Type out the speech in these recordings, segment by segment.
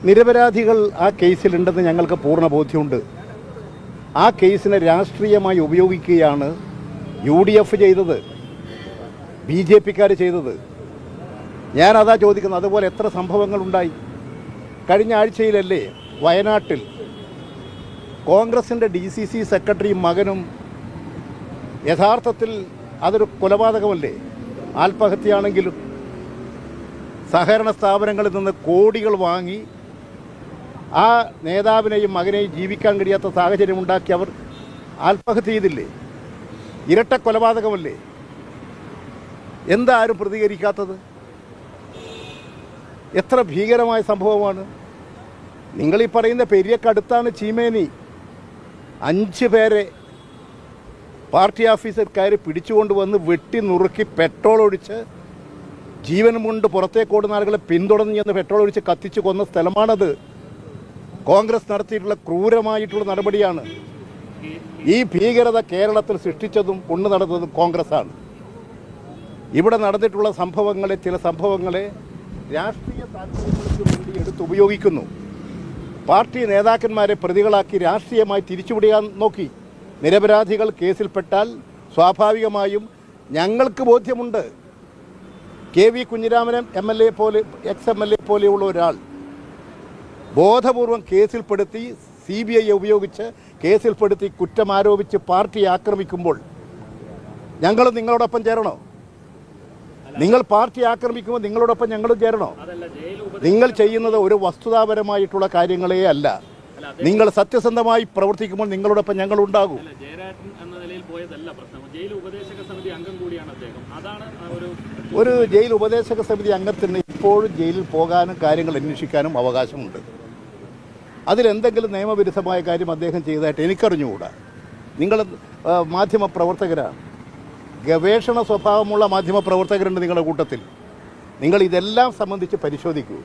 നിരപരാധികൾ ആ കേസിലുണ്ടെന്ന് ഞങ്ങൾക്ക് പൂർണ്ണ ബോധ്യമുണ്ട്. ആ കേസിനെ രാഷ്ട്രീയമായി ഉപയോഗിക്കുകയാണ് UDF ചെയ്തത്, BJPക്കാർ ചെയ്തത്. ഞാനതാ ചോദിക്കുന്നത്. അതുപോലെ എത്ര സംഭവങ്ങളുണ്ടായി. കഴിഞ്ഞ ആഴ്ചയിലല്ലേ വയനാട്ടിൽ കോൺഗ്രസിൻ്റെ DCC സെക്രട്ടറിയും മകനും, യഥാർത്ഥത്തിൽ അതൊരു കൊലപാതകമല്ലേ, ആത്മഹത്യയാണെങ്കിലും സഹകരണ സ്ഥാപനങ്ങളിൽ നിന്ന് കോടികൾ വാങ്ങി ആ നേതാവിനെയും മകനെയും ജീവിക്കാൻ കഴിയാത്ത സാഹചര്യം ഉണ്ടാക്കി അവർ ആത്മഹത്യ ചെയ്തില്ലേ? ഇരട്ട കൊലപാതകമല്ലേ? എന്താ ആരും പ്രതികരിക്കാത്തത്? എത്ര ഭീകരമായ സംഭവമാണ്. നിങ്ങളീ പറയുന്ന പെരിയക്കടുത്താണ് ചീമേനി. 5 പേരെ പാർട്ടി ഓഫീസർക്കാർ പിടിച്ചുകൊണ്ടുവന്ന് വെട്ടി നുറുക്കി പെട്രോൾ ഒഴിച്ച് ജീവനും കൊണ്ട് പുറത്തേക്കോടുന്ന ആളുകളെ പിന്തുടർന്ന് ചെന്ന് പെട്രോൾ ഒഴിച്ച് കത്തിച്ച് കൊന്ന സ്ഥലമാണത്. കോൺഗ്രസ് നടത്തിയിട്ടുള്ള ക്രൂരമായിട്ടുള്ള നടപടിയാണ്. ഈ ഭീകരത കേരളത്തിൽ സൃഷ്ടിച്ചതും കൊണ്ടു നടന്നതും കോൺഗ്രസ്സാണ്. ഇവിടെ നടന്നിട്ടുള്ള സംഭവങ്ങളെ, ചില സംഭവങ്ങളെ രാഷ്ട്രീയ താല്പര്യങ്ങൾക്ക് വേണ്ടി എടുത്തുപയോഗിക്കുന്നു. പാർട്ടി നേതാക്കന്മാരെ പ്രതികളാക്കി രാഷ്ട്രീയമായി തിരിച്ചുവിടാൻ നോക്കി. നിരപരാധികൾ കേസിൽപ്പെട്ടാൽ സ്വാഭാവികമായും ഞങ്ങൾക്ക് ബോധ്യമുണ്ട്. KV കുഞ്ഞിരാമൻ MLA പോലെ, ex-MLA പോലെയുള്ള ഒരാൾ ബോധപൂർവം കേസിൽപ്പെടുത്തി, CBI ഉപയോഗിച്ച് കേസിൽപ്പെടുത്തി കുറ്റം ആരോപിച്ച് പാർട്ടിയെ ആക്രമിക്കുമ്പോൾ ഞങ്ങൾ നിങ്ങളോടൊപ്പം ചേരണോ? നിങ്ങൾ പാർട്ടി ആക്രമിക്കുമ്പോൾ നിങ്ങളോടൊപ്പം ഞങ്ങളും ചേരണോ? നിങ്ങൾ ചെയ്യുന്നത് ഒരു വസ്തുതാപരമായിട്ടുള്ള കാര്യങ്ങളേ അല്ല. നിങ്ങൾ സത്യസന്ധമായി പ്രവർത്തിക്കുമ്പോൾ നിങ്ങളോടൊപ്പം ഞങ്ങളുണ്ടാകും. ഒരു ജയിൽ ഉപദേശക സമിതി അംഗത്തിന് ഇപ്പോഴും ജയിലിൽ പോകാനും കാര്യങ്ങൾ അന്വേഷിക്കാനും അവകാശമുണ്ട്. അതിലെന്തെങ്കിലും നിയമവിരുദ്ധമായ കാര്യം അദ്ദേഹം ചെയ്തതായിട്ട് എനിക്കറിഞ്ഞുകൂടാ. നിങ്ങൾ മാധ്യമപ്രവർത്തകരാണ്, ഗവേഷണ സ്വഭാവമുള്ള മാധ്യമപ്രവർത്തകരുണ്ട് നിങ്ങളുടെ കൂട്ടത്തിൽ. നിങ്ങൾ ഇതെല്ലാം സംബന്ധിച്ച് പരിശോധിക്കൂ.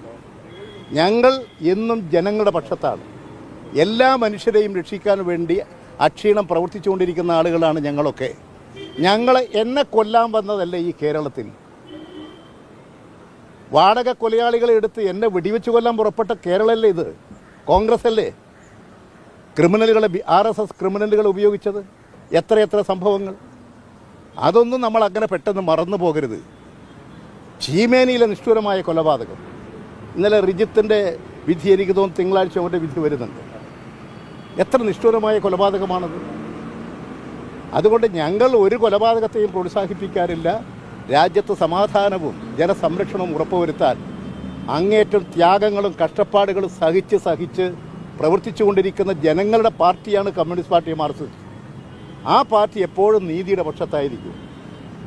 ഞങ്ങൾ എന്നും ജനങ്ങളുടെ പക്ഷത്താണ്. എല്ലാ മനുഷ്യരെയും രക്ഷിക്കാൻ വേണ്ടി അക്ഷീണം പ്രവർത്തിച്ചുകൊണ്ടിരിക്കുന്ന ആളുകളാണ് ഞങ്ങളൊക്കെ. എന്നെ കൊല്ലാൻ വന്നതല്ല ഈ കേരളത്തിൽ. വാടക കൊലയാളികളെ എടുത്ത് എന്നെ വെടിവെച്ച് കൊല്ലാൻ പുറപ്പെട്ട കേരളമല്ലേ ഇത്? കോൺഗ്രസ് അല്ലേ ക്രിമിനലുകളെ, RSS ക്രിമിനലുകൾ ഉപയോഗിച്ചത്? എത്രയെത്ര സംഭവങ്ങൾ. അതൊന്നും നമ്മൾ അങ്ങനെ പെട്ടെന്ന് മറന്നു പോകരുത്. ചീമേനിയിലെ നിഷ്ഠൂരമായ കൊലപാതകം, ഇന്നലെ റിജിത്തിൻ്റെ വിധി, എനിക്ക് തോന്നുന്നു തിങ്കളാഴ്ച അവൻ്റെ വിധി വരുന്നുണ്ട്. എത്ര നിഷ്ഠൂരമായ കൊലപാതകമാണത്. അതുകൊണ്ട് ഞങ്ങൾ ഒരു കൊലപാതകത്തെയും പ്രോത്സാഹിപ്പിക്കാറില്ല. രാജ്യത്ത് സമാധാനവും ജനസംരക്ഷണവും ഉറപ്പുവരുത്താൻ അങ്ങേറ്റം ത്യാഗങ്ങളും കഷ്ടപ്പാടുകളും സഹിച്ച് പ്രവർത്തിച്ചുകൊണ്ടിരിക്കുന്ന ജനങ്ങളുടെ പാർട്ടിയാണ് കമ്മ്യൂണിസ്റ്റ് പാർട്ടി മാർക്സിസ്റ്റ്. ആ പാർട്ടി എപ്പോഴും നീതിയുടെ പക്ഷത്തായിരിക്കും,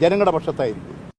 ജനങ്ങളുടെ പക്ഷത്തായിരിക്കും.